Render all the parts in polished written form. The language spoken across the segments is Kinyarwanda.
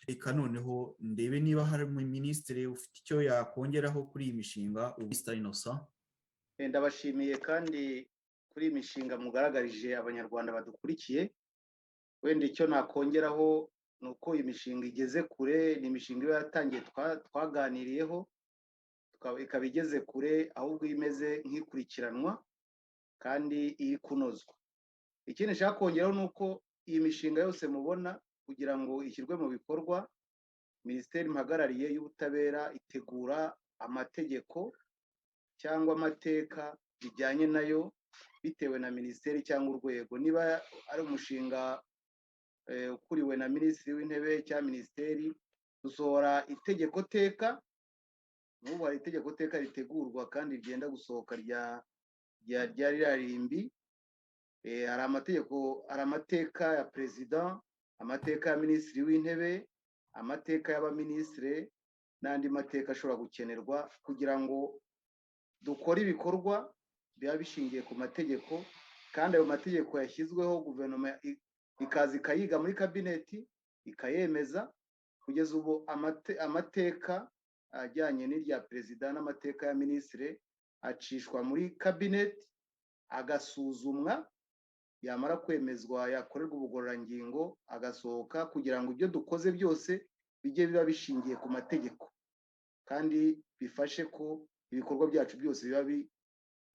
reka noneho ndebe niba hari minisitiri ufite icyo yakongeraho kuri iyi mishinga. Mr. Innocent. Ndabashimiye kandi kuri iyi mishinga mugaragarije abanyarwanda badukurikiye. Wenda icyo nakongeraho ni uko iyi mishinga igeze kure, ni imishinga iba yatangiye twaganiriyeho ikaba igeze kure, ahubwo imeze nk'ikurikiranwa kandi iri kunozwa. Ikindi nshaka kongeraho ni uko iyi mishinga yose mubona kugira ngo ishyirwe mu bikorwa, Minisiteri mpagarariye y'ubutabera itegura amategeko cyangwa amateka bijyanye nayo bitewe na minisiteri cyangwa urwego. Niba ari umushinga ukuriwe na Minisitiri w'Intebe cyangwa minisiteri, dusohora itegeko teka. N'ubu hari itegeko teka ritegurwa kandi rigenda gusohoka rya rirarimbi. Hari amategeko, hari amateka ya perezida, amateka ya Minisitiri w'Intebe, amateka y'abaminisitiri n'andi mateka ashobora gukenerwa kugira ngo dukore ibikorwa biba bishingiye ku mategeko, kandi ayo mategeko yashyizweho guverinoma ikaza ikayiga muri kabineti ikayemeza. Kugeza ubu amateka ajyanye n'irya perezida n'amateka ya minisitiri acishwa muri kabineti agasuzumwa, yamara kwemezwa yakorerwa ubugororangingo agasohoka, kugira ngo ibyo dukoze byose bijye biba bishingiye ku mategeko kandi bifashe ko ibikorwa byacu byose biba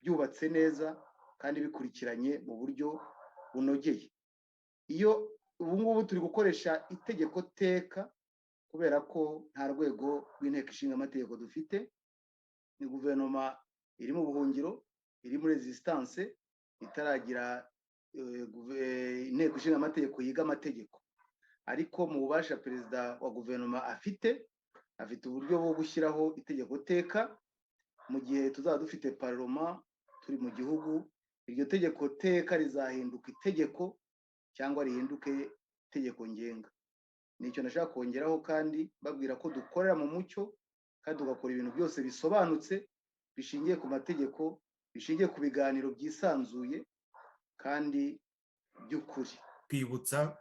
byubatse neza kandi bikurikiranye mu buryo bunogeye. Iyo ubu ngubu turi gukoresha itegeko teka kubera ko nta rwego rw'inteko ishinga amategeko dufite, ni guverinoma iri mu buhungiro, iri muri resistance, itaragira inteko ishinga amategeko yiga amategeko. Ariko mu bubasha perezida wa guverinoma afite uburyo bwo gushyiraho itegeko teka. Mu gihe tuzaba dufite parlement turi mu gihugu, iryo tegeko teka rizahinduka itegeko cyangwa rihinduke itegeko ngenga. Nicyo nashaka kongeraho kandi babwira ko dukorera mu mucyo kandi tugakora ibintu byose bisobanutse, bishingiye ku mategeko, bishingiye ku biganiro byisanzuye kandi by'ukuri. Kwibutsa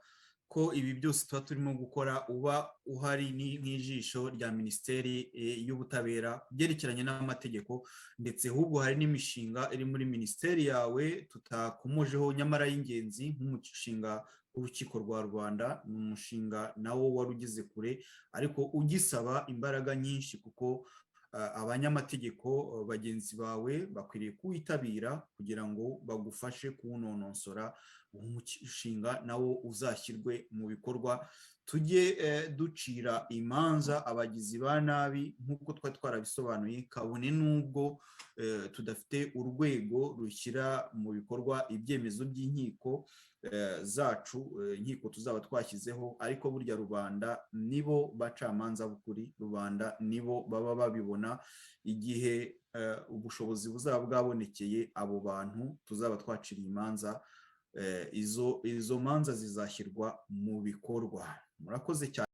ko ibi byose tuba turimo gukora uba uhari n'ijisho rya Minisiteri y'Ubutabera byerekeranye n'amategeko, ndetse ahubwo hari n'imishinga iri muri minisiteri yawe tutakomojeho nyamara y'ingenzi, nk'umushinga w'urukiko rwa Rwanda. Ni umushinga nawo wari ugeze kure ariko ugisaba imbaraga nyinshi, kuko abanyamategeko bagenzi bawe bakwiriye kuwitabira kugira ngo bagufashe kuwunonosora, umushinga nawo uzashyirwe mu bikorwa. Tujye ducira imanza abagizi ba nabi nk'uko twari twarabisobanuye, kabone n'ubwo tudafite urwego rushyira mu bikorwa ibyemezo by'inkiko zacu, inkiko tuzaba twashyizeho, ariko burya rubanda nibo bacamanza b'ukuri, rubanda nibo baba babibona. Igihe ubushobozi buzaba bwabonekeye abo bantu tuzaba twaciriye imanza, izo manza zizashyirwa mu bikorwa. Murakoze cyane.